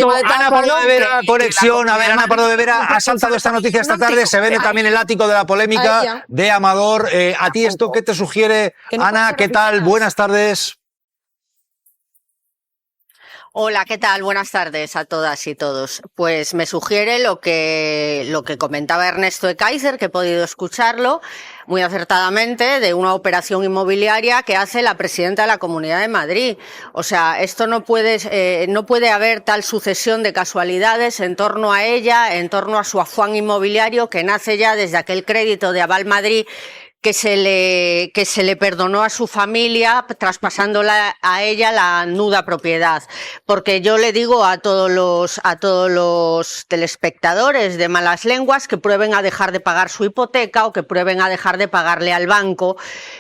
tema de Ana Pardo de Vera, conexión. A ver, Ana Pardo de Vera, ha saltado esta noticia esta tarde. Se vende también el ático de la polémica de Amador. ¿A ti esto qué te sugiere? Ana, ¿qué tal? Buenas tardes. Hola, ¿qué tal? Buenas tardes a todas y todos. Pues me sugiere lo que comentaba Ernesto de Kaiser, que he podido escucharlo muy acertadamente, de una operación inmobiliaria que hace la presidenta de la Comunidad de Madrid. O sea, esto no puede haber tal sucesión de casualidades en torno a ella, en torno a su afán inmobiliario que nace ya desde aquel crédito de Aval Madrid que se le perdonó a su familia, traspasándola a ella la nuda propiedad. Porque yo le digo a todos los telespectadores de malas lenguas que prueben a dejar de pagar su hipoteca o que prueben a dejar de pagarle al banco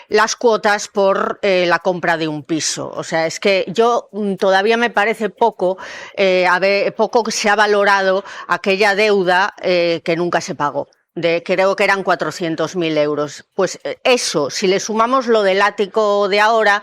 las cuotas por la compra de un piso. O sea, es que yo todavía me parece poco que se ha valorado aquella deuda que nunca se pagó. Creo que eran 400.000 euros. Pues eso, si le sumamos lo del ático de ahora,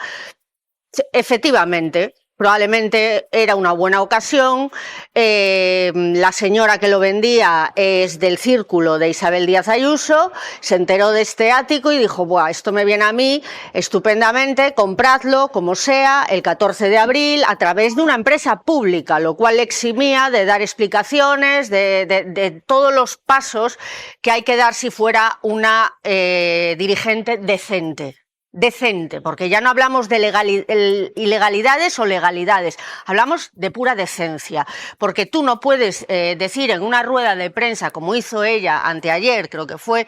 efectivamente, probablemente era una buena ocasión. La señora que lo vendía es del círculo de Isabel Díaz Ayuso, se enteró de este ático y dijo, buah, esto me viene a mí estupendamente, compradlo como sea, el 14 de abril, a través de una empresa pública, lo cual le eximía de dar explicaciones, de todos los pasos que hay que dar si fuera una dirigente decente. Porque ya no hablamos de ilegalidades o legalidades, hablamos de pura decencia, porque tú no puedes decir en una rueda de prensa, como hizo ella anteayer, creo que fue,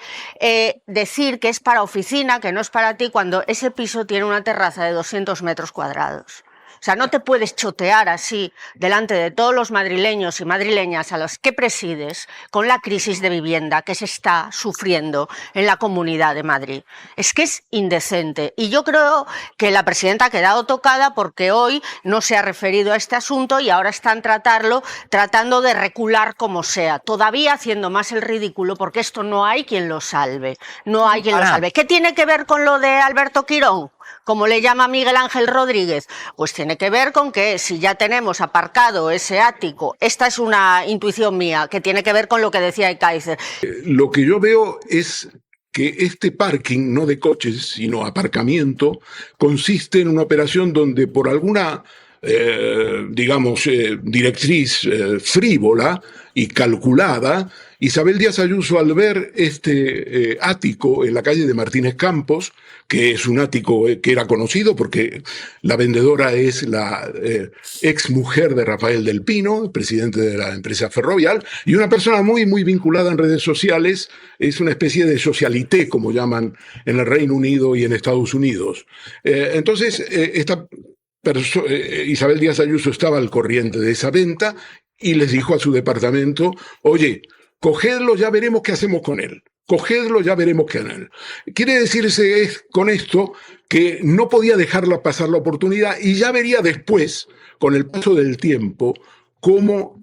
decir que es para oficina, que no es para ti, cuando ese piso tiene una terraza de 200 metros cuadrados. O sea, no te puedes chotear así delante de todos los madrileños y madrileñas a los que presides con la crisis de vivienda que se está sufriendo en la Comunidad de Madrid. Es que es indecente. Y yo creo que la presidenta ha quedado tocada porque hoy no se ha referido a este asunto y ahora están tratando de recular como sea, todavía haciendo más el ridículo, porque esto no hay quien lo salve. No hay quien lo salve. ¿Qué tiene que ver con lo de Alberto Quirón? Como le llama Miguel Ángel Rodríguez, pues tiene que ver con que si ya tenemos aparcado ese ático, esta es una intuición mía, que tiene que ver con lo que decía el Kaiser. Lo que yo veo es que este parking, no de coches, sino aparcamiento, consiste en una operación donde por alguna, directriz frívola y calculada, Isabel Díaz Ayuso, al ver este ático en la calle de Martínez Campos, que es un ático que era conocido porque la vendedora es la ex mujer de Rafael del Pino, presidente de la empresa Ferrovial, y una persona muy, muy vinculada en redes sociales, es una especie de socialité, como llaman en el Reino Unido y en Estados Unidos. Entonces, Isabel Díaz Ayuso estaba al corriente de esa venta y les dijo a su departamento, oye, cogedlo, ya veremos qué hacemos con él. Cogedlo, ya veremos qué harán. Quiere decirse con esto que no podía dejarla pasar la oportunidad y ya vería después, con el paso del tiempo, cómo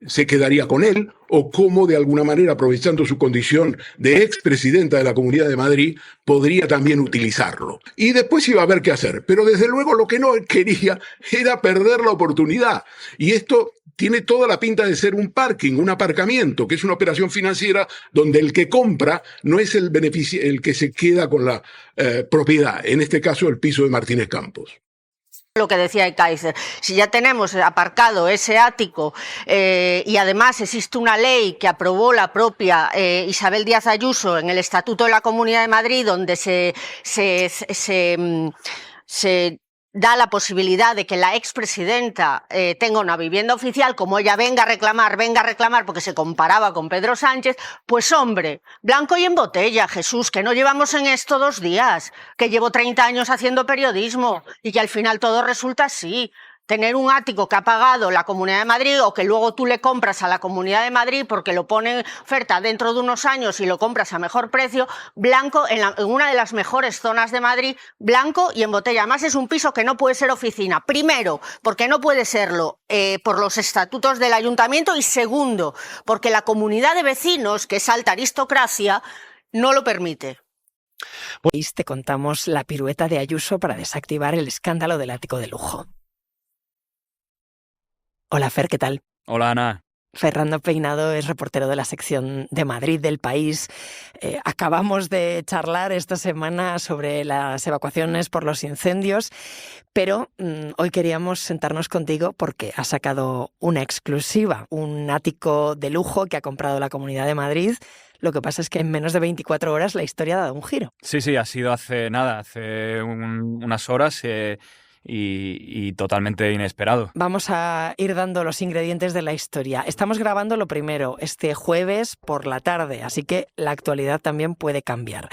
se quedaría con él o cómo de alguna manera, aprovechando su condición de expresidenta de la Comunidad de Madrid, podría también utilizarlo. Y después iba a ver qué hacer. Pero desde luego lo que no quería era perder la oportunidad. Y esto tiene toda la pinta de ser un parking, un aparcamiento, que es una operación financiera donde el que compra no es el que se queda con la propiedad, en este caso el piso de Martínez Campos. Lo que decía el Kaiser, si ya tenemos aparcado ese ático y además existe una ley que aprobó la propia Isabel Díaz Ayuso en el Estatuto de la Comunidad de Madrid, donde se da la posibilidad de que la expresidenta tenga una vivienda oficial, como ella venga a reclamar, porque se comparaba con Pedro Sánchez, pues hombre, blanco y en botella, Jesús, que no llevamos en esto 2 días, que llevo 30 años haciendo periodismo y que al final todo resulta así. Tener un ático que ha pagado la Comunidad de Madrid o que luego tú le compras a la Comunidad de Madrid porque lo pone en oferta dentro de unos años y lo compras a mejor precio, blanco, en una de las mejores zonas de Madrid, blanco y en botella. Además es un piso que no puede ser oficina. Primero, porque no puede serlo por los estatutos del ayuntamiento y segundo, porque la comunidad de vecinos, que es alta aristocracia, no lo permite. Te contamos la pirueta de Ayuso para desactivar el escándalo del ático de lujo. Hola Fer, ¿qué tal? Hola, Ana. Fernando Peinado es reportero de la sección de Madrid del País. Acabamos de charlar esta semana sobre las evacuaciones por los incendios, pero hoy queríamos sentarnos contigo porque has sacado una exclusiva, un ático de lujo que ha comprado la Comunidad de Madrid. Lo que pasa es que en menos de 24 horas la historia ha dado un giro. Sí, ha sido hace unas horas y totalmente inesperado. Vamos a ir dando los ingredientes de la historia. Estamos grabando lo primero, este jueves por la tarde, así que la actualidad también puede cambiar.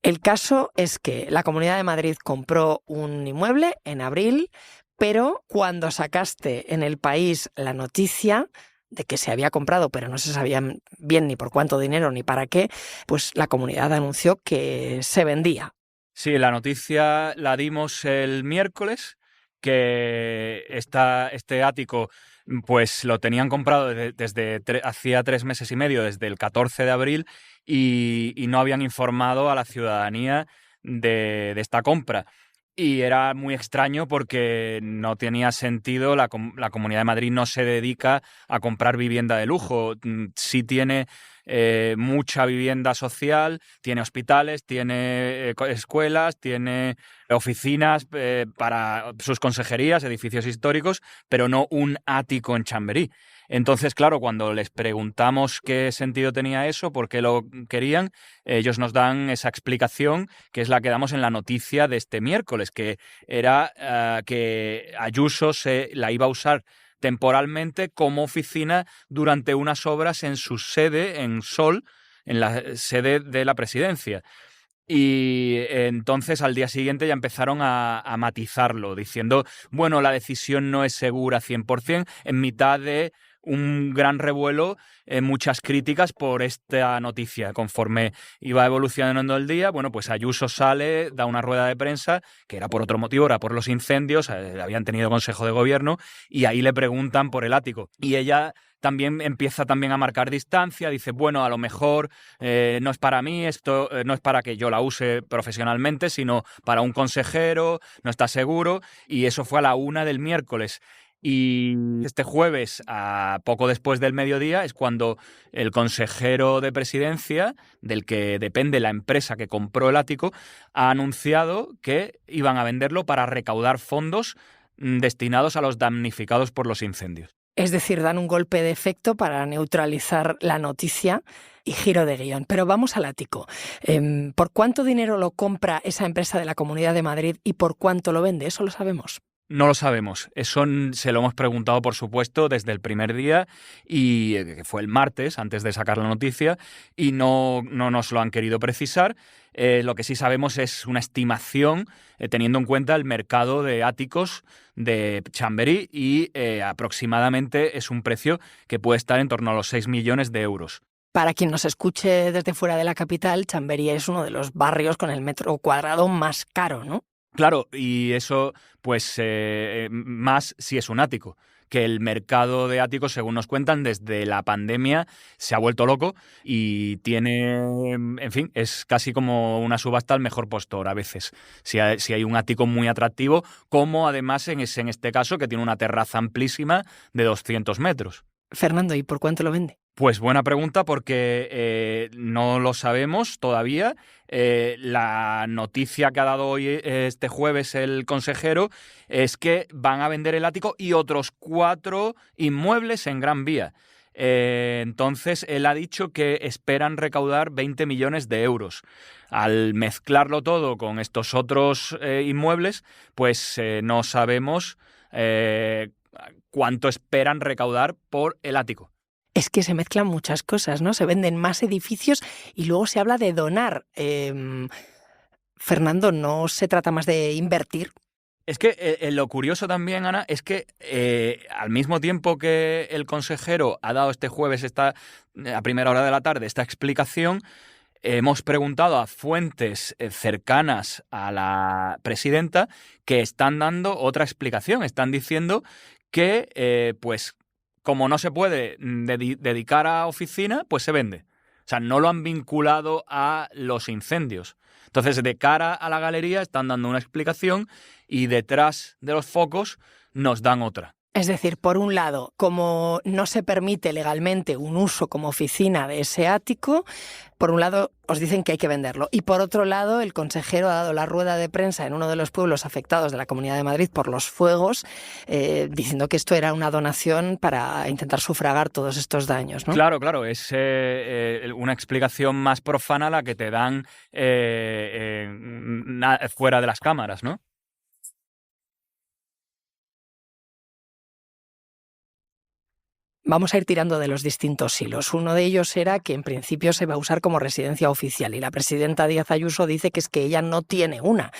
El caso es que la Comunidad de Madrid compró un inmueble en abril, pero cuando sacaste en El País la noticia de que se había comprado, pero no se sabía bien ni por cuánto dinero ni para qué, pues la comunidad anunció que se vendía. Sí, la noticia la dimos el miércoles, que este ático pues lo tenían comprado desde hacía 3 meses y medio, desde el 14 de abril, y no habían informado a la ciudadanía de esta compra. Y era muy extraño porque no tenía sentido, la Comunidad de Madrid no se dedica a comprar vivienda de lujo. Sí tiene mucha vivienda social, tiene hospitales, tiene escuelas, tiene oficinas para sus consejerías, edificios históricos, pero no un ático en Chamberí. Entonces, claro, cuando les preguntamos qué sentido tenía eso, por qué lo querían, ellos nos dan esa explicación, que es la que damos en la noticia de este miércoles, que era que Ayuso la iba a usar temporalmente como oficina durante unas obras en su sede, en Sol, en la sede de la presidencia. Y entonces al día siguiente ya empezaron a matizarlo, diciendo, bueno, la decisión no es segura 100%, en mitad de un gran revuelo, muchas críticas por esta noticia. Conforme iba evolucionando el día, bueno, pues Ayuso sale, da una rueda de prensa, que era por otro motivo, era por los incendios, habían tenido consejo de gobierno, y ahí le preguntan por el ático. Y ella también empieza a marcar distancia, dice, bueno, a lo mejor no es para mí, esto no es para que yo la use profesionalmente, sino para un consejero, no está seguro, y eso fue a la 1 del miércoles. Y este jueves, a poco después del mediodía, es cuando el consejero de presidencia, del que depende la empresa que compró el ático, ha anunciado que iban a venderlo para recaudar fondos destinados a los damnificados por los incendios. Es decir, dan un golpe de efecto para neutralizar la noticia y giro de guión. Pero vamos al ático. ¿Por cuánto dinero lo compra esa empresa de la Comunidad de Madrid y por cuánto lo vende? ¿Eso lo sabemos? No lo sabemos. Eso se lo hemos preguntado, por supuesto, desde el primer día, y que fue el martes, antes de sacar la noticia, y no nos lo han querido precisar. Lo que sí sabemos es una estimación, teniendo en cuenta el mercado de áticos de Chamberí, y aproximadamente es un precio que puede estar en torno a los 6 millones de euros. Para quien nos escuche desde fuera de la capital, Chamberí es uno de los barrios con el metro cuadrado más caro, ¿no? Claro, y eso, pues, más si es un ático, que el mercado de áticos, según nos cuentan, desde la pandemia se ha vuelto loco y tiene, en fin, es casi como una subasta al mejor postor a veces. Si hay un ático muy atractivo, como además en este caso, que tiene una terraza amplísima de 200 metros. Fernando, ¿y por cuánto lo vende? Pues buena pregunta, porque no lo sabemos todavía. La noticia que ha dado hoy, este jueves, el consejero, es que van a vender el ático y otros 4 inmuebles en Gran Vía. Entonces, él ha dicho que esperan recaudar 20 millones de euros. Al mezclarlo todo con estos otros inmuebles, pues no sabemos cuánto esperan recaudar por el ático. Es que se mezclan muchas cosas, ¿no? Se venden más edificios y luego se habla de donar. Fernando, ¿no se trata más de invertir? Es que lo curioso también, Ana, es que al mismo tiempo que el consejero ha dado este jueves, a primera hora de la tarde, esta explicación, hemos preguntado a fuentes cercanas a la presidenta que están dando otra explicación. Están diciendo que, pues, como no se puede dedicar a oficina, pues se vende. O sea, no lo han vinculado a los incendios. Entonces, de cara a la galería están dando una explicación y detrás de los focos nos dan otra. Es decir, por un lado, como no se permite legalmente un uso como oficina de ese ático, por un lado os dicen que hay que venderlo. Y por otro lado, el consejero ha dado la rueda de prensa en uno de los pueblos afectados de la Comunidad de Madrid por los fuegos, diciendo que esto era una donación para intentar sufragar todos estos daños, ¿no? Claro, es una explicación más profana la que te dan fuera de las cámaras, ¿no? Vamos a ir tirando de los distintos hilos. Uno de ellos era que en principio se va a usar como residencia oficial y la presidenta Díaz Ayuso dice que es que ella no tiene una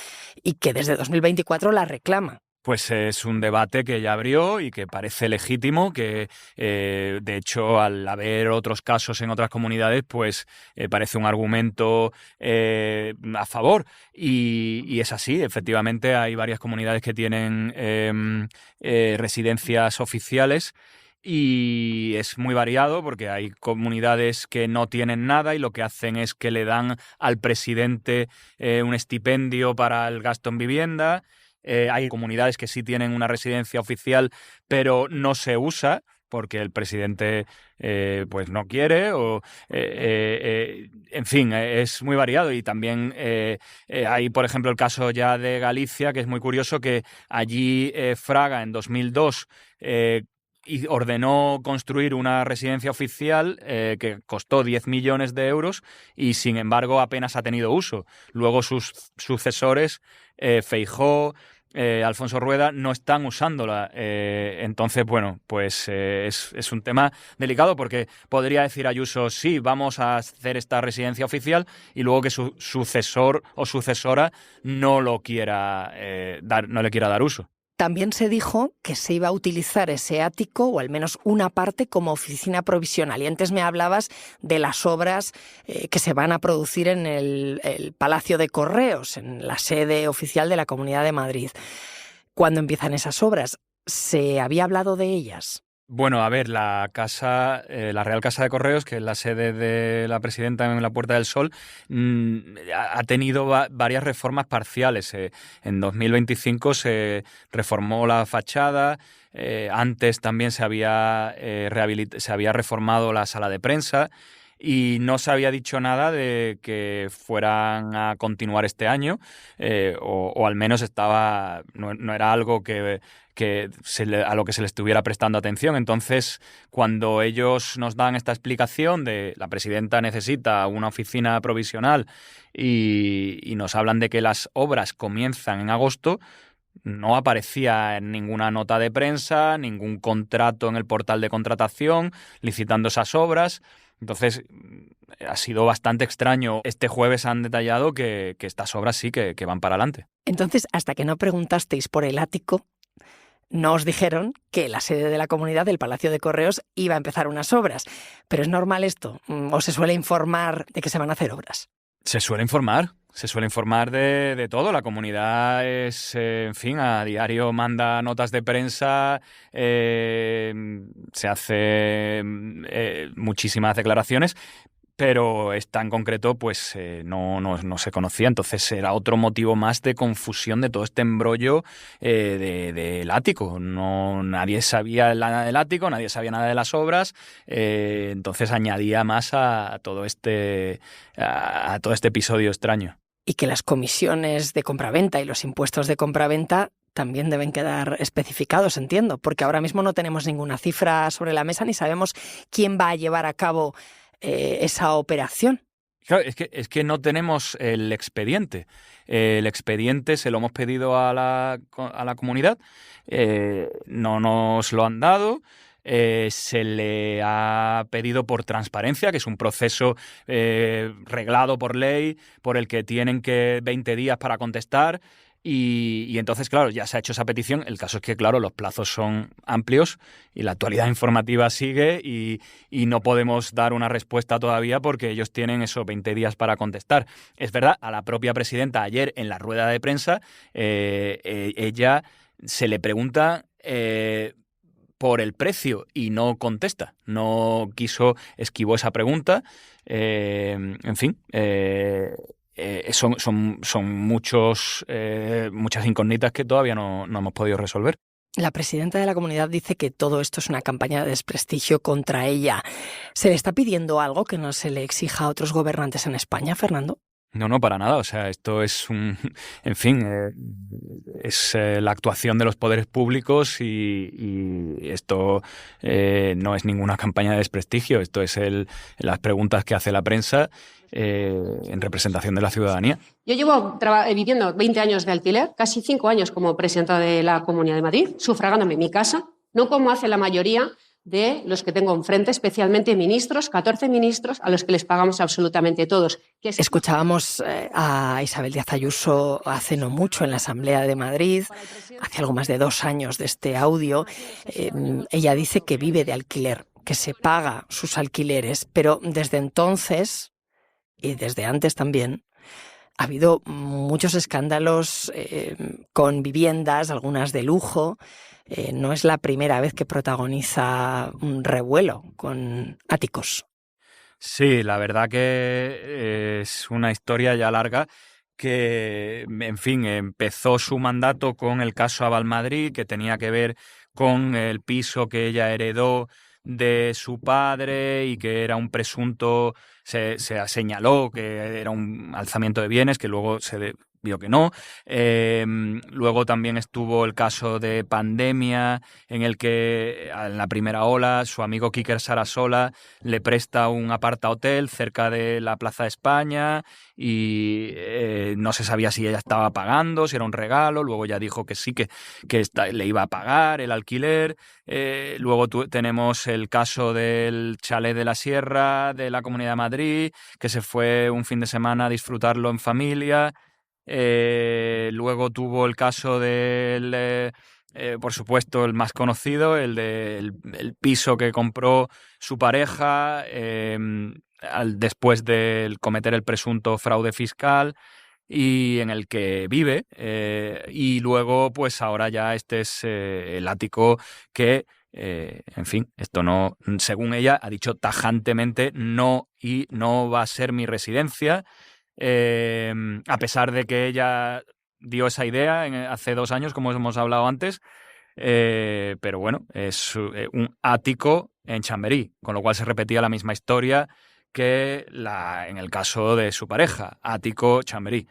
y que desde 2024 la reclama. Pues es un debate que ya abrió y que parece legítimo, que de hecho al haber otros casos en otras comunidades, pues parece un argumento a favor. Y es así, efectivamente hay varias comunidades que tienen residencias oficiales. Y es muy variado porque hay comunidades que no tienen nada y lo que hacen es que le dan al presidente un estipendio para el gasto en vivienda. Hay comunidades que sí tienen una residencia oficial pero no se usa porque el presidente pues no quiere en fin, es muy variado. Y también hay, por ejemplo, el caso ya de Galicia, que es muy curioso, que allí Fraga en 2002 y ordenó construir una residencia oficial que costó 10 millones de euros y, sin embargo, apenas ha tenido uso. Luego sus sucesores, Feijóo, Alfonso Rueda, no están usándola. Entonces, bueno, pues es un tema delicado porque podría decir Ayuso, sí, vamos a hacer esta residencia oficial, y luego que su sucesor o sucesora no lo quiera no le quiera dar uso. También se dijo que se iba a utilizar ese ático, o al menos una parte, como oficina provisional. Y antes me hablabas de las obras que se van a producir en el Palacio de Correos, en la sede oficial de la Comunidad de Madrid. ¿Cuándo empiezan esas obras? ¿Se había hablado de ellas? Bueno, a ver, la Real Casa de Correos, que es la sede de la presidenta en la Puerta del Sol, ha tenido varias reformas parciales. En 2025 se reformó la fachada, antes también se había reformado la sala de prensa, y no se había dicho nada de que fueran a continuar este año, o al menos no era algo a lo que se le estuviera prestando atención. Entonces, cuando ellos nos dan esta explicación de la presidenta necesita una oficina provisional y nos hablan de que las obras comienzan en agosto, no aparecía en ninguna nota de prensa, ningún contrato en el portal de contratación licitando esas obras. Entonces, ha sido bastante extraño. Este jueves han detallado que estas obras sí que van para adelante. Entonces, hasta que no preguntasteis por el ático, no os dijeron que la sede de la comunidad del Palacio de Correos iba a empezar unas obras. ¿Pero es normal esto? ¿O se suele informar de que se van a hacer obras? Se suele informar de todo. La comunidad en fin, a diario manda notas de prensa, se hacen muchísimas declaraciones, pero esta en concreto pues no se conocía. Entonces era otro motivo más de confusión de todo este embrollo del ático. Nadie sabía nada del ático, nadie sabía nada de las obras, entonces añadía más a todo este episodio extraño. Y que las comisiones de compraventa y los impuestos de compraventa también deben quedar especificados, entiendo, porque ahora mismo no tenemos ninguna cifra sobre la mesa ni sabemos quién va a llevar a cabo esa operación. Claro, es que no tenemos el expediente. El expediente se lo hemos pedido a la comunidad, no nos lo han dado. Se le ha pedido por transparencia, que es un proceso reglado por ley, por el que tienen 20 días para contestar. Y entonces, claro, ya se ha hecho esa petición. El caso es que, claro, los plazos son amplios y la actualidad informativa sigue y no podemos dar una respuesta todavía porque ellos tienen esos 20 días para contestar. Es verdad, a la propia presidenta ayer en la rueda de prensa, ella se le pregunta por el precio y no contesta. No esquivó esa pregunta. En fin... son muchas incógnitas que todavía no hemos podido resolver. La presidenta de la comunidad dice que todo esto es una campaña de desprestigio contra ella. ¿Se le está pidiendo algo que no se le exija a otros gobernantes en España, Fernando? No, para nada. O sea, esto es en fin, es la actuación de los poderes públicos y esto no es ninguna campaña de desprestigio. Esto es las preguntas que hace la prensa en representación de la ciudadanía. Yo llevo viviendo 20 años de alquiler, casi 5 años como presidenta de la Comunidad de Madrid, sufragándome en mi casa, no como hace la mayoría de los que tengo enfrente, especialmente ministros, 14 ministros, a los que les pagamos absolutamente todos. Escuchábamos a Isabel Díaz Ayuso hace no mucho en la Asamblea de Madrid, hace algo más de 2 años de este audio. Ella dice que vive de alquiler, que se paga sus alquileres, pero desde entonces, y desde antes también, ha habido muchos escándalos con viviendas, algunas de lujo. No es la primera vez que protagoniza un revuelo con áticos. Sí, la verdad que es una historia ya larga que, en fin, empezó su mandato con el caso Aval Madrid, que tenía que ver con el piso que ella heredó de su padre y que era un presunto, se señaló que era un alzamiento de bienes, que luego se vio que no. Luego también estuvo el caso de pandemia, en el que en la primera ola su amigo Kiker Sarasola le presta un apartahotel cerca de la Plaza de España y no se sabía si ella estaba pagando, si era un regalo. Luego ya dijo que sí, que le iba a pagar el alquiler. Luego tenemos el caso del chalet de la Sierra de la Comunidad de Madrid, que se fue un fin de semana a disfrutarlo en familia. Luego tuvo el caso del, por supuesto, el más conocido, el piso que compró su pareja después de cometer el presunto fraude fiscal y en el que vive. Y luego, pues ahora ya este es el ático que, en fin, esto no, según ella, ha dicho tajantemente no va a ser mi residencia. A pesar de que ella dio esa idea hace 2 años, como hemos hablado antes, pero bueno, es un ático en Chamberí, con lo cual se repetía la misma historia que en el caso de su pareja, ático, Chamberí.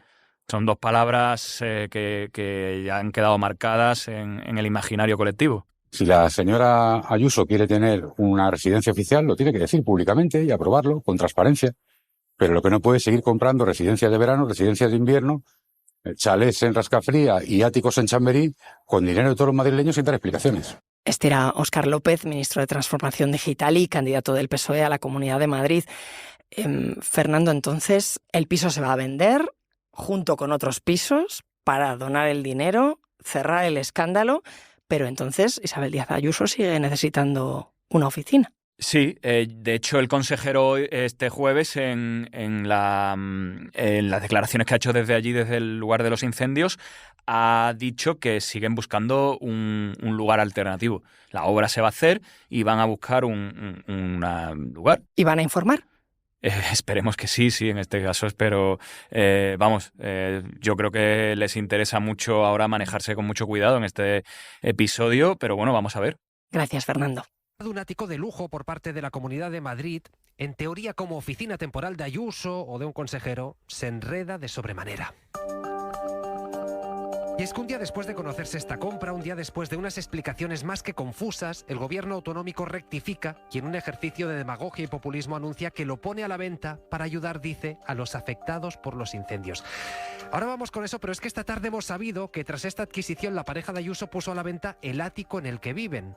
Son 2 palabras que ya han quedado marcadas en el imaginario colectivo. Si la señora Ayuso quiere tener una residencia oficial, lo tiene que decir públicamente y aprobarlo con transparencia. Pero lo que no puede es seguir comprando residencias de verano, residencias de invierno, chalés en Rascafría y áticos en Chamberí con dinero de todos los madrileños sin dar explicaciones. Este era Óscar López, ministro de Transformación Digital y candidato del PSOE a la Comunidad de Madrid. Fernando, entonces, el piso se va a vender junto con otros pisos para donar el dinero, cerrar el escándalo, pero entonces Isabel Díaz Ayuso sigue necesitando una oficina. Sí, de hecho el consejero este jueves en las declaraciones que ha hecho desde allí, desde el lugar de los incendios, ha dicho que siguen buscando un lugar alternativo. La obra se va a hacer y van a buscar un lugar. ¿Y van a informar? Esperemos que sí, en este caso espero. Yo creo que les interesa mucho ahora manejarse con mucho cuidado en este episodio, pero bueno, vamos a ver. Gracias, Fernando. Un ático de lujo por parte de la Comunidad de Madrid, en teoría como oficina temporal de Ayuso o de un consejero, se enreda de sobremanera. Y es que un día después de conocerse esta compra, un día después de unas explicaciones más que confusas, el gobierno autonómico rectifica y en un ejercicio de demagogia y populismo anuncia que lo pone a la venta para ayudar, dice, a los afectados por los incendios. Ahora vamos con eso, pero es que esta tarde hemos sabido que tras esta adquisición la pareja de Ayuso puso a la venta el ático en el que vive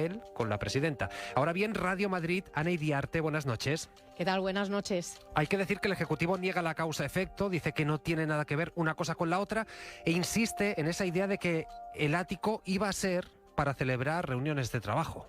él con la presidenta. Ahora bien, Radio Madrid, Ana Iriarte, buenas noches. ¿Qué tal? Buenas noches. Hay que decir que el Ejecutivo niega la causa-efecto, dice que no tiene nada que ver una cosa con la otra e insiste en esa idea de que el ático iba a ser para celebrar reuniones de trabajo.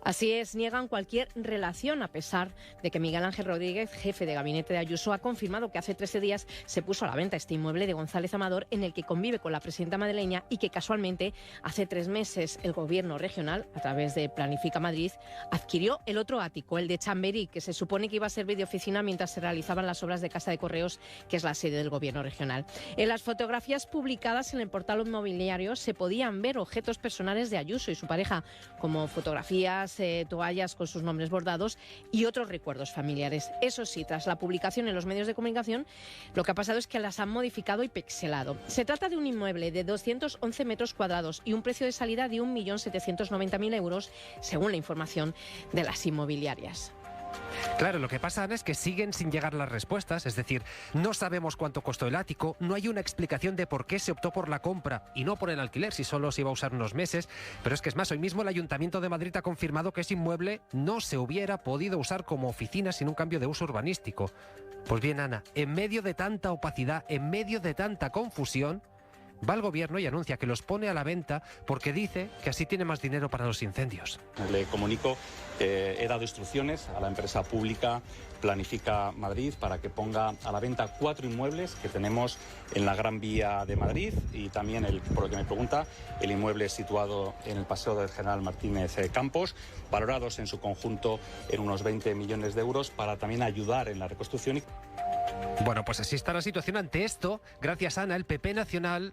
Así es, niegan cualquier relación, a pesar de que Miguel Ángel Rodríguez, jefe de gabinete de Ayuso, ha confirmado que hace 13 días se puso a la venta este inmueble de González Amador, en el que convive con la presidenta madrileña, y que casualmente hace 3 meses el gobierno regional, a través de Planifica Madrid, adquirió el otro ático, el de Chamberí, que se supone que iba a servir de oficina mientras se realizaban las obras de Casa de Correos, que es la sede del gobierno regional. En las fotografías publicadas en el portal inmobiliario se podían ver objetos personales de Ayuso y su pareja, como fotografías, toallas con sus nombres bordados y otros recuerdos familiares. Eso sí, tras la publicación en los medios de comunicación, lo que ha pasado es que las han modificado y pixelado. Se trata de un inmueble de 211 metros cuadrados y un precio de salida de 1.790.000 euros, según la información de las inmobiliarias. Claro, lo que pasa, Ana, es que siguen sin llegar las respuestas, es decir, no sabemos cuánto costó el ático, no hay una explicación de por qué se optó por la compra y no por el alquiler, si solo se iba a usar unos meses, pero es que es más, hoy mismo el Ayuntamiento de Madrid ha confirmado que ese inmueble no se hubiera podido usar como oficina sin un cambio de uso urbanístico. Pues bien, Ana, en medio de tanta opacidad, en medio de tanta confusión, va el gobierno y anuncia que los pone a la venta porque dice que así tiene más dinero para los incendios. Le comunico que he dado instrucciones a la empresa pública Planifica Madrid para que ponga a la venta 4 inmuebles que tenemos en la Gran Vía de Madrid, y también, por lo que me pregunta, el inmueble situado en el Paseo del General Martínez Campos, valorados en su conjunto en unos 20 millones de euros, para también ayudar en la reconstrucción. Bueno, pues así está la situación. Ante esto, gracias, Ana, el PP Nacional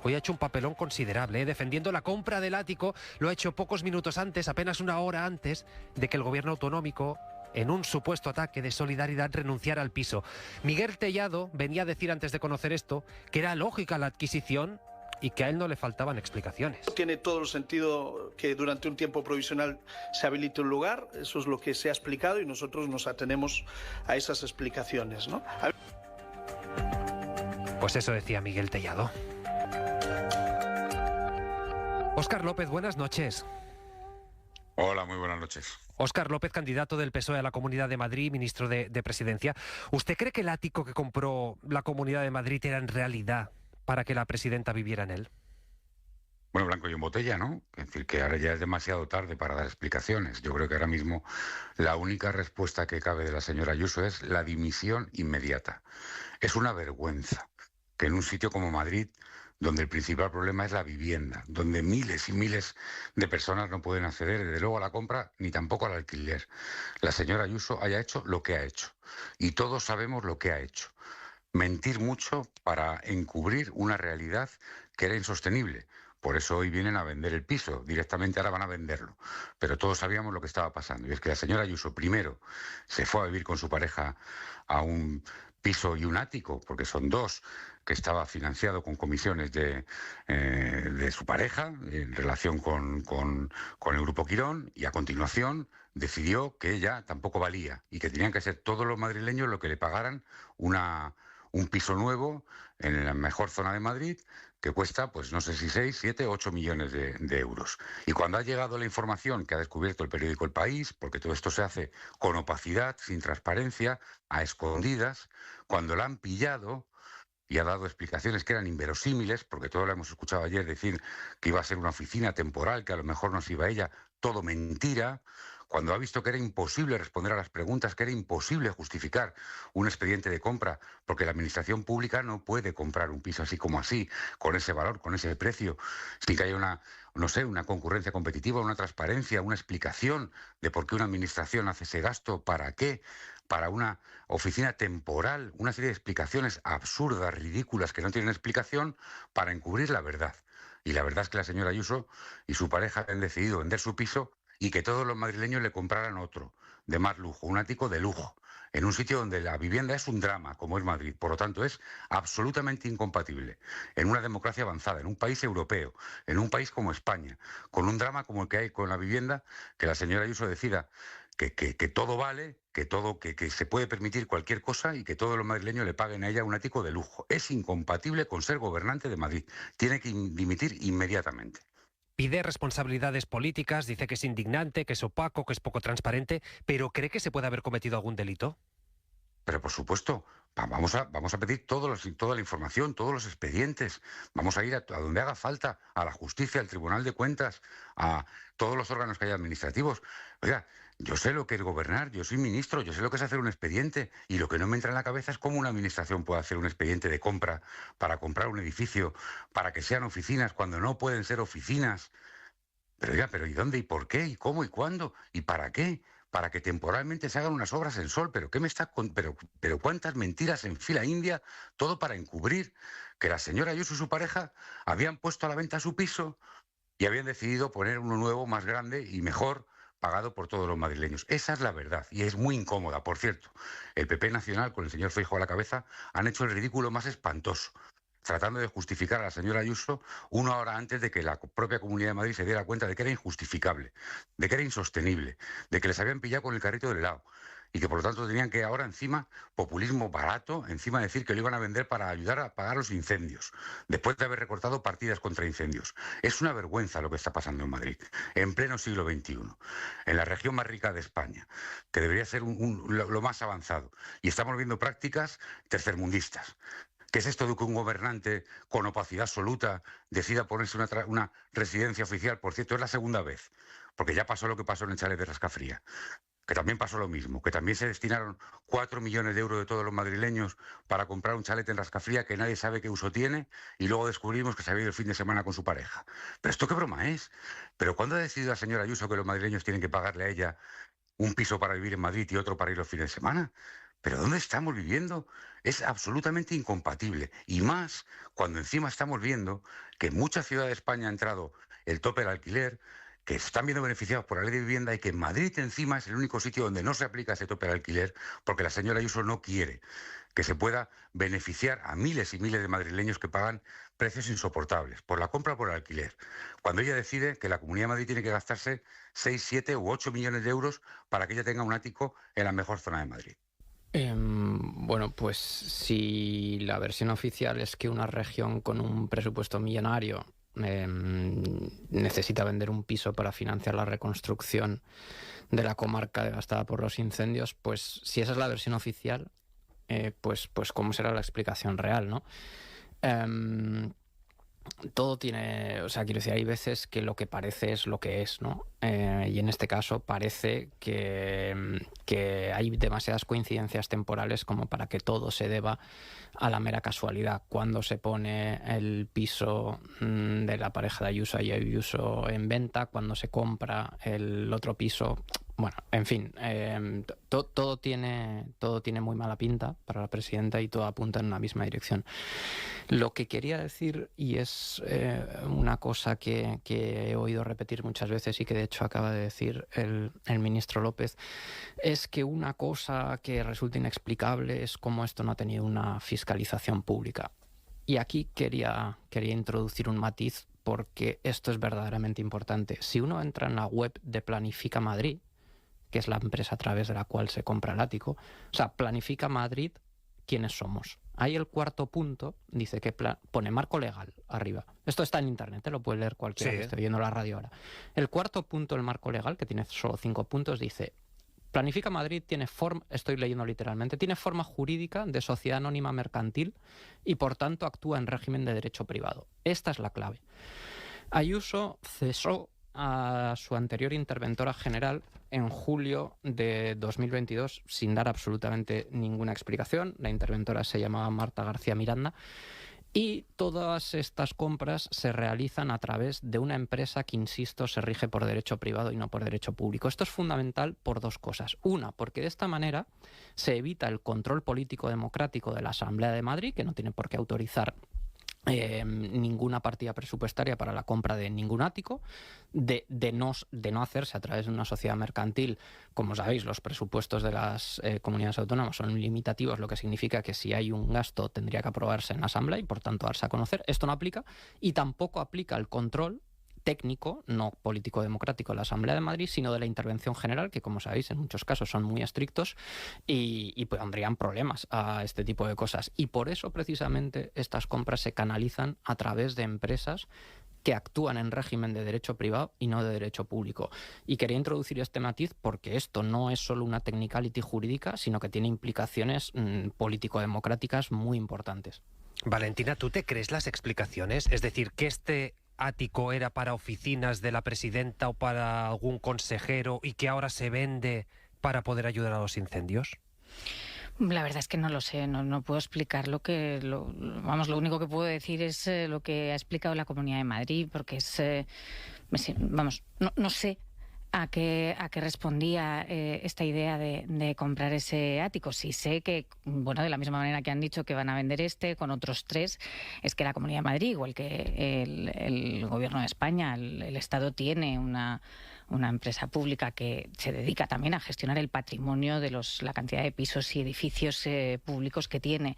hoy ha hecho un papelón considerable, defendiendo la compra del ático. Lo ha hecho pocos minutos antes, apenas una hora antes de que el gobierno autonómico, en un supuesto ataque de solidaridad, renunciara al piso. Miguel Tellado venía a decir antes de conocer esto que era lógica la adquisición y que a él no le faltaban explicaciones. Tiene todo el sentido que durante un tiempo provisional se habilite un lugar, eso es lo que se ha explicado y nosotros nos atenemos a esas explicaciones, ¿no? Pues eso decía Miguel Tellado. Óscar López, buenas noches. Hola, muy buenas noches. Óscar López, candidato del PSOE a la Comunidad de Madrid, ministro de Presidencia. ¿Usted cree que el ático que compró la Comunidad de Madrid era en realidad para que la presidenta viviera en él? Bueno, blanco y en botella, ¿no? Es decir, que ahora ya es demasiado tarde para dar explicaciones. Yo creo que ahora mismo la única respuesta que cabe de la señora Ayuso es la dimisión inmediata. Es una vergüenza que en un sitio como Madrid, donde el principal problema es la vivienda, donde miles y miles de personas no pueden acceder, desde luego, a la compra ni tampoco al alquiler, la señora Ayuso haya hecho lo que ha hecho. Y todos sabemos lo que ha hecho. Mentir mucho para encubrir una realidad que era insostenible. Por eso hoy vienen a vender el piso, directamente ahora van a venderlo. Pero todos sabíamos lo que estaba pasando. Y es que la señora Ayuso primero se fue a vivir con su pareja a un piso y un ático, porque son dos, que estaba financiado con comisiones de su pareja en relación con el Grupo Quirón, y a continuación decidió que ella tampoco valía y que tenían que ser todos los madrileños los que le pagaran un piso nuevo en la mejor zona de Madrid, que cuesta, pues no sé si 6, 7, 8 millones de euros. Y cuando ha llegado la información que ha descubierto el periódico El País, porque todo esto se hace con opacidad, sin transparencia, a escondidas, cuando la han pillado y ha dado explicaciones que eran inverosímiles, porque todo lo hemos escuchado ayer decir que iba a ser una oficina temporal, que a lo mejor nos iba ella, todo mentira, cuando ha visto que era imposible responder a las preguntas, que era imposible justificar un expediente de compra, porque la administración pública no puede comprar un piso así como así, con ese valor, con ese precio, sin que haya una concurrencia competitiva, una transparencia, una explicación de por qué una administración hace ese gasto, para qué, para una oficina temporal, una serie de explicaciones absurdas, ridículas, que no tienen explicación, para encubrir la verdad. Y la verdad es que la señora Ayuso y su pareja han decidido vender su piso y que todos los madrileños le compraran otro, de más lujo, un ático de lujo, en un sitio donde la vivienda es un drama, como es Madrid. Por lo tanto, es absolutamente incompatible en una democracia avanzada, en un país europeo, en un país como España, con un drama como el que hay con la vivienda, que la señora Ayuso decida que todo vale, que se puede permitir cualquier cosa y que todos los madrileños le paguen a ella un ático de lujo. Es incompatible con ser gobernante de Madrid. Tiene que dimitir inmediatamente. Pide responsabilidades políticas, dice que es indignante, que es opaco, que es poco transparente, pero ¿cree que se puede haber cometido algún delito? pero por supuesto, vamos a pedir toda la información, todos los expedientes, vamos a ir a donde haga falta, a la justicia, al Tribunal de Cuentas, a todos los órganos que haya administrativos. Oiga, yo sé lo que es gobernar, yo soy ministro, yo sé lo que es hacer un expediente, y lo que no me entra en la cabeza es cómo una administración puede hacer un expediente de compra para comprar un edificio, para que sean oficinas cuando no pueden ser oficinas. Pero oiga, ¿pero y dónde, y por qué, y cómo, y cuándo, y para qué? Para que temporalmente se hagan unas obras en Sol. ¿Pero qué me está pero cuántas mentiras en fila india, todo para encubrir que la señora Ayuso y su pareja habían puesto a la venta su piso y habían decidido poner uno nuevo, más grande y mejor, pagado por todos los madrileños? Esa es la verdad, y es muy incómoda. Por cierto, el PP Nacional, con el señor Feijóo a la cabeza, han hecho el ridículo más espantoso, tratando de justificar a la señora Ayuso 1 hora antes de que la propia Comunidad de Madrid se diera cuenta de que era injustificable, de que era insostenible, de que les habían pillado con el carrito del helado y que por lo tanto tenían que ahora encima, populismo barato, encima decir que lo iban a vender para ayudar a pagar los incendios, después de haber recortado partidas contra incendios. Es una vergüenza lo que está pasando en Madrid, en pleno siglo XXI, en la región más rica de España, que debería ser lo más avanzado. Y estamos viendo prácticas tercermundistas. ¿Qué es esto de que un gobernante con opacidad absoluta decida ponerse una residencia oficial? Por cierto, es la segunda vez, porque ya pasó lo que pasó en el chalet de Rascafría, que también pasó lo mismo, que también se destinaron 4 millones de euros de todos los madrileños para comprar un chalet en Rascafría que nadie sabe qué uso tiene, y luego descubrimos que se había ido el fin de semana con su pareja. ¿Pero esto qué broma es? ¿Pero cuándo ha decidido la señora Ayuso que los madrileños tienen que pagarle a ella un piso para vivir en Madrid y otro para ir los fines de semana? ¿Pero dónde estamos viviendo? Es absolutamente incompatible. Y más cuando encima estamos viendo que en muchas ciudades de España ha entrado el tope del alquiler, que están viendo beneficiados por la ley de vivienda, y que en Madrid encima es el único sitio donde no se aplica ese tope del alquiler, porque la señora Ayuso no quiere que se pueda beneficiar a miles y miles de madrileños que pagan precios insoportables por la compra o por el alquiler, cuando ella decide que la Comunidad de Madrid tiene que gastarse 6, 7 u 8 millones de euros para que ella tenga un ático en la mejor zona de Madrid. Bueno, pues si la versión oficial es que una región con un presupuesto millonario necesita vender un piso para financiar la reconstrucción de la comarca devastada por los incendios, pues si esa es la versión oficial, pues ¿cómo será la explicación real, no? Todo tiene, o sea, quiero decir, hay veces que lo que parece es lo que es, ¿no? Y en este caso parece que hay demasiadas coincidencias temporales como para que todo se deba a la mera casualidad. Cuando se pone el piso de la pareja de Ayuso y Ayuso en venta, cuando se compra el otro piso. Bueno, en fin, todo tiene muy mala pinta para la presidenta y todo apunta en una misma dirección. Lo que quería decir, y es una cosa que he oído repetir muchas veces y que de hecho acaba de decir el ministro López, es que una cosa que resulta inexplicable es cómo esto no ha tenido una fiscalización pública. Y aquí quería introducir un matiz, porque esto es verdaderamente importante. Si uno entra en la web de Planifica Madrid, que es la empresa a través de la cual se compra el ático, o sea, Planifica Madrid, ¿quiénes somos? Ahí el cuarto punto dice que pone marco legal arriba. Esto está en internet, lo puede leer cualquiera que esté viendo la radio ahora. El cuarto punto del marco legal, que tiene solo 5 puntos, dice: Planifica Madrid tiene forma, estoy leyendo literalmente, tiene forma jurídica de sociedad anónima mercantil y por tanto actúa en régimen de derecho privado. Esta es la clave. Ayuso cesó a su anterior interventora general en julio de 2022 sin dar absolutamente ninguna explicación. La interventora se llamaba Marta García Miranda, y todas estas compras se realizan a través de una empresa que, insisto, se rige por derecho privado y no por derecho público. Esto es fundamental por 2 cosas. Una, porque de esta manera se evita el control político democrático de la Asamblea de Madrid, que no tiene por qué autorizar ninguna partida presupuestaria para la compra de ningún ático, de no hacerse a través de una sociedad mercantil. Como sabéis, los presupuestos de las comunidades autónomas son limitativos, lo que significa que si hay un gasto tendría que aprobarse en la Asamblea y por tanto darse a conocer. Esto no aplica, y tampoco aplica el control técnico, no político-democrático, de la Asamblea de Madrid, sino de la intervención general, que, como sabéis, en muchos casos son muy estrictos y pondrían problemas a este tipo de cosas. Y por eso, precisamente, estas compras se canalizan a través de empresas que actúan en régimen de derecho privado y no de derecho público. Y quería introducir este matiz porque esto no es solo una technicality jurídica, sino que tiene implicaciones político-democráticas muy importantes. Valentina, ¿tú te crees las explicaciones? Es decir, que este ático era para oficinas de la presidenta o para algún consejero y que ahora se vende para poder ayudar a los incendios. La verdad es que no lo sé, no puedo explicar lo único que puedo decir es lo que ha explicado la Comunidad de Madrid, porque no sé a qué respondía esta idea de comprar ese ático. Sí sé que, bueno, de la misma manera que han dicho que van a vender con otros 3, es que la Comunidad de Madrid, igual que el Gobierno de España, el Estado tiene una empresa pública que se dedica también a gestionar el patrimonio de la cantidad de pisos y edificios públicos que tiene.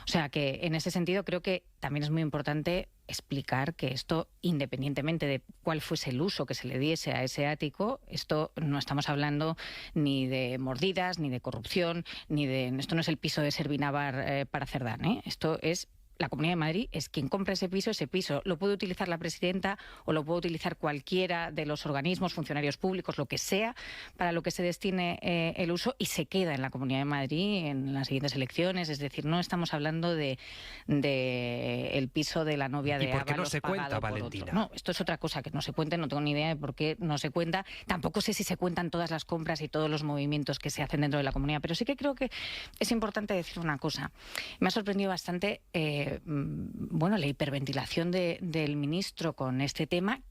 O sea que en ese sentido creo que también es muy importante explicar que esto, independientemente de cuál fuese el uso que se le diese a ese ático, esto no estamos hablando ni de mordidas, ni de corrupción, esto no es el piso de Servinavar para Cerdán, ¿eh? Esto es la Comunidad de Madrid, es quien compra ese piso lo puede utilizar la presidenta o lo puede utilizar cualquiera de los organismos, funcionarios públicos, lo que sea, para lo que se destine el uso, y se queda en la Comunidad de Madrid en las siguientes elecciones. Es decir, no estamos hablando de el piso de la novia de Ábalos. ¿Y por qué no se cuenta, Valentina? No, esto es otra cosa que no se cuenta, no tengo ni idea de por qué no se cuenta. Tampoco sé si se cuentan todas las compras y todos los movimientos que se hacen dentro de la comunidad, pero sí que creo que es importante decir una cosa. Me ha sorprendido bastante la hiperventilación del ministro con este tema,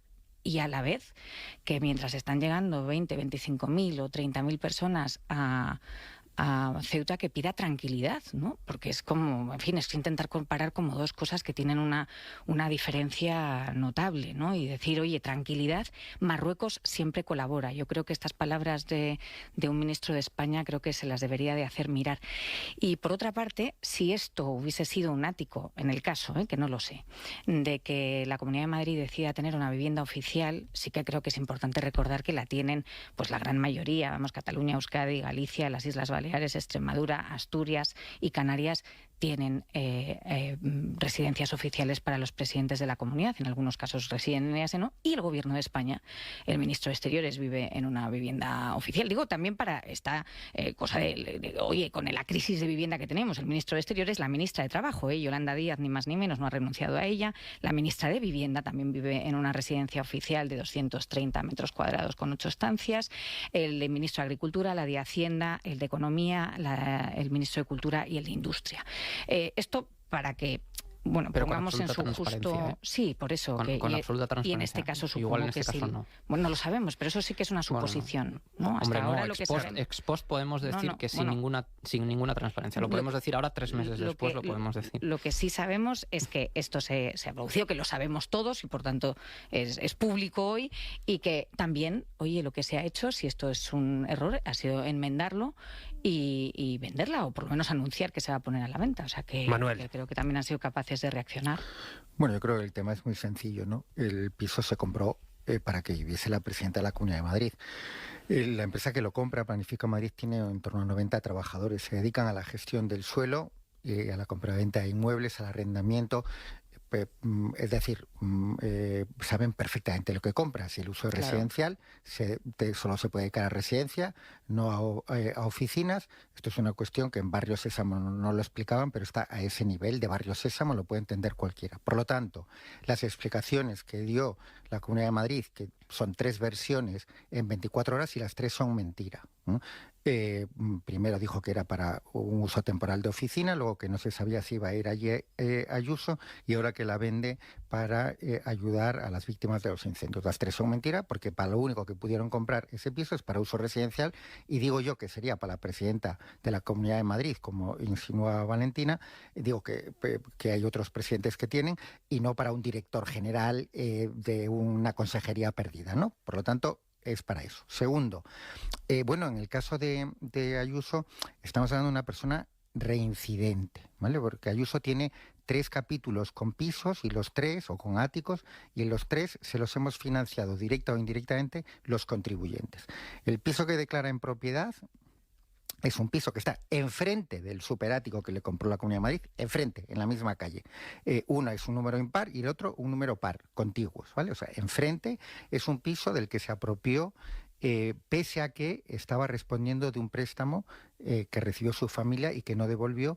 y a la vez que mientras están llegando 20, 25.000 o 30.000 personas a Ceuta, que pida tranquilidad, ¿no? Porque es como, en fin, es intentar comparar como dos cosas que tienen una diferencia notable, ¿no? Y decir, oye, tranquilidad, Marruecos siempre colabora. Yo creo que estas palabras de un ministro de España creo que se las debería de hacer mirar. Y por otra parte, si esto hubiese sido un ático, en el caso, que no lo sé, de que la Comunidad de Madrid decida tener una vivienda oficial, sí que creo que es importante recordar que la tienen pues la gran mayoría, Cataluña, Euskadi, Galicia, las Islas Baleares, Extremadura, Asturias y Canarias tienen residencias oficiales para los presidentes de la comunidad. En algunos casos residen en ellas, ¿no? Y el Gobierno de España, el ministro de Exteriores vive en una vivienda oficial. Digo, también para esta cosa oye, con la crisis de vivienda que tenemos, el ministro de Exteriores, la ministra de Trabajo, Yolanda Díaz, ni más ni menos, no ha renunciado a ella. La ministra de Vivienda también vive en una residencia oficial de 230 metros cuadrados con 8 estancias. El ministro de Agricultura, la de Hacienda, el de Economía, el ministro de Cultura y el de Industria. Esto para que pero pongamos en su justo... Sí, por eso. Con absoluta transparencia. Y en este caso supongo igual en este que caso sí. No. Bueno, no lo sabemos, pero eso sí que es una suposición. ¿no? Hasta Hombre, ahora lo que sabemos... Ex post podemos decir que sin ninguna transparencia. Lo podemos decir ahora, 3 meses después lo podemos decir. Lo que sí sabemos es que esto se ha producido, que lo sabemos todos y por tanto es público hoy, y que también, oye, lo que se ha hecho, si esto es un error, ha sido enmendarlo y venderla, o por lo menos anunciar que se va a poner a la venta. O sea que creo que también han sido capaces de reaccionar. Bueno, yo creo que el tema es muy sencillo, ¿no? El piso se compró para que viviese la presidenta de la Comunidad de Madrid. La empresa que lo compra, Planifica Madrid, tiene en torno a 90 trabajadores. Se dedican a la gestión del suelo, a la compraventa de inmuebles, al arrendamiento. Es decir, saben perfectamente lo que compran. Si el uso es residencial, solo se puede dedicar a residencia, no a oficinas. Esto es una cuestión que en Barrio Sésamo no lo explicaban, pero está a ese nivel de Barrio Sésamo, lo puede entender cualquiera. Por lo tanto, las explicaciones que dio la Comunidad de Madrid, que son 3 versiones en 24 horas, y las 3 son mentira. Primero dijo que era para un uso temporal de oficina, luego que no se sabía si iba a ir allí Ayuso, y ahora que la vende para ayudar a las víctimas de los incendios. Las 3 son mentiras, porque para lo único que pudieron comprar ese piso es para uso residencial, y digo yo que sería para la presidenta de la Comunidad de Madrid, como insinúa Valentina. Digo que hay otros presidentes que tienen, y no para un director general de una consejería perdida, ¿no? Por lo tanto, es para eso. Segundo, en el caso de Ayuso, estamos hablando de una persona reincidente, ¿vale? Porque Ayuso tiene 3 capítulos con pisos, y los 3, o con áticos, y en los 3 se los hemos financiado directa o indirectamente los contribuyentes. El piso que declara en propiedad Es un piso que está enfrente del superático que le compró la Comunidad de Madrid, enfrente, en la misma calle. Uno es un número impar y el otro un número par, contiguos, ¿vale? O sea, enfrente es un piso del que se apropió pese a que estaba respondiendo de un préstamo que recibió su familia y que no devolvió,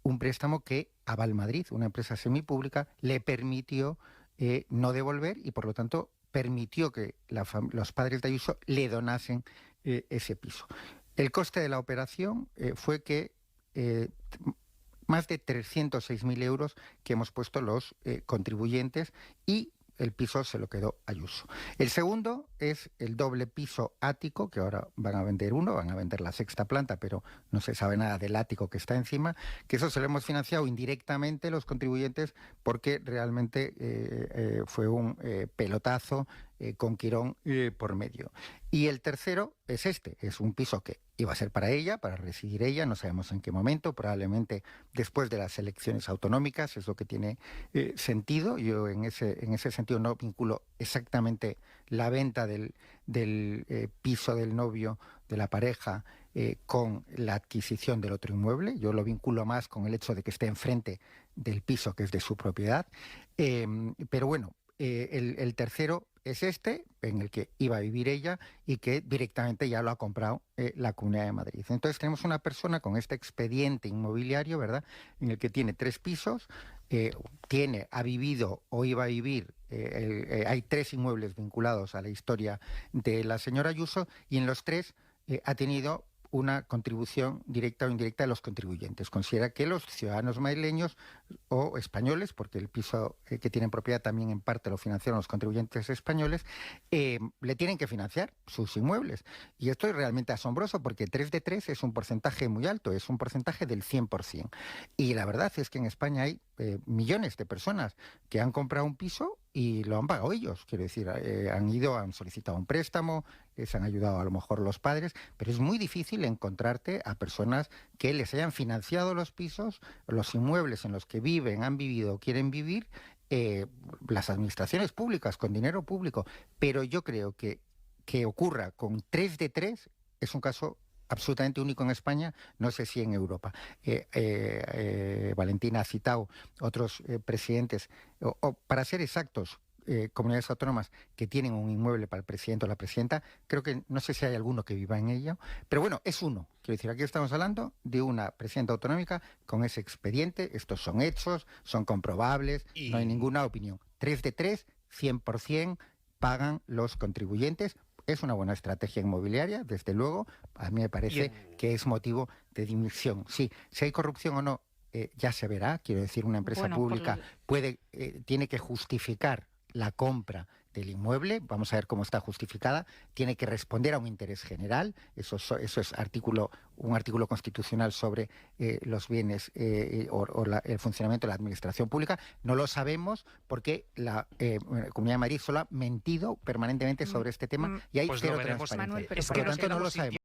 un préstamo que Aval Madrid, una empresa semipública, le permitió no devolver y por lo tanto permitió que los padres de Ayuso le donasen ese piso. El coste de la operación fue que más de 306.000 euros que hemos puesto los contribuyentes y el piso se lo quedó Ayuso. El segundo es el doble piso ático, que ahora van a vender uno, van a vender la sexta planta, pero no se sabe nada del ático que está encima, que eso se lo hemos financiado indirectamente los contribuyentes porque realmente fue un pelotazo con Quirón por medio. Y el tercero es es un piso que iba a ser para ella, para residir ella, no sabemos en qué momento, probablemente después de las elecciones autonómicas, es lo que tiene sentido. Yo en ese sentido no vinculo exactamente la venta del piso del novio, de la pareja, con la adquisición del otro inmueble. Yo lo vinculo más con el hecho de que esté enfrente del piso que es de su propiedad. Pero bueno, el tercero es en el que iba a vivir ella y que directamente ya lo ha comprado la Comunidad de Madrid. Entonces tenemos una persona con este expediente inmobiliario, ¿verdad?, en el que tiene 3 pisos, ha vivido o iba a vivir, hay 3 inmuebles vinculados a la historia de la señora Ayuso y en los 3 ha tenido una contribución directa o indirecta de los contribuyentes. Considera que los ciudadanos madrileños o españoles, porque el piso que tienen propiedad también en parte lo financiaron los contribuyentes españoles, le tienen que financiar sus inmuebles. Y esto es realmente asombroso porque 3 de 3 es un porcentaje muy alto, es un porcentaje del 100%. Y la verdad es que en España hay millones de personas que han comprado un piso y lo han pagado ellos. Quiero decir, han solicitado un préstamo, les han ayudado a lo mejor los padres, pero es muy difícil encontrarte a personas que les hayan financiado los pisos, los inmuebles en los que viven, han vivido o quieren vivir, las administraciones públicas con dinero público. Pero yo creo que ocurra con 3 de 3 es un caso absolutamente único en España, no sé si en Europa. Valentina ha citado otros presidentes, o para ser exactos, comunidades autónomas que tienen un inmueble para el presidente o la presidenta. Creo que no sé si hay alguno que viva en ello, pero bueno, es uno. Quiero decir, aquí estamos hablando de una presidenta autonómica con ese expediente. Estos son hechos, son comprobables, no hay ninguna opinión. 3 de 3, 100% pagan los contribuyentes. Es una buena estrategia inmobiliaria, desde luego. A mí me parece que es motivo de dimisión. Sí, si hay corrupción o no, ya se verá. Quiero decir, una empresa pública tiene que justificar la compra del inmueble, vamos a ver cómo está justificada, tiene que responder a un interés general, eso es un artículo constitucional sobre los bienes el funcionamiento de la administración pública. No lo sabemos porque la Comunidad de Madrid solo ha mentido permanentemente sobre este tema y hay cero transparencia. Por lo tanto, no lo sabemos.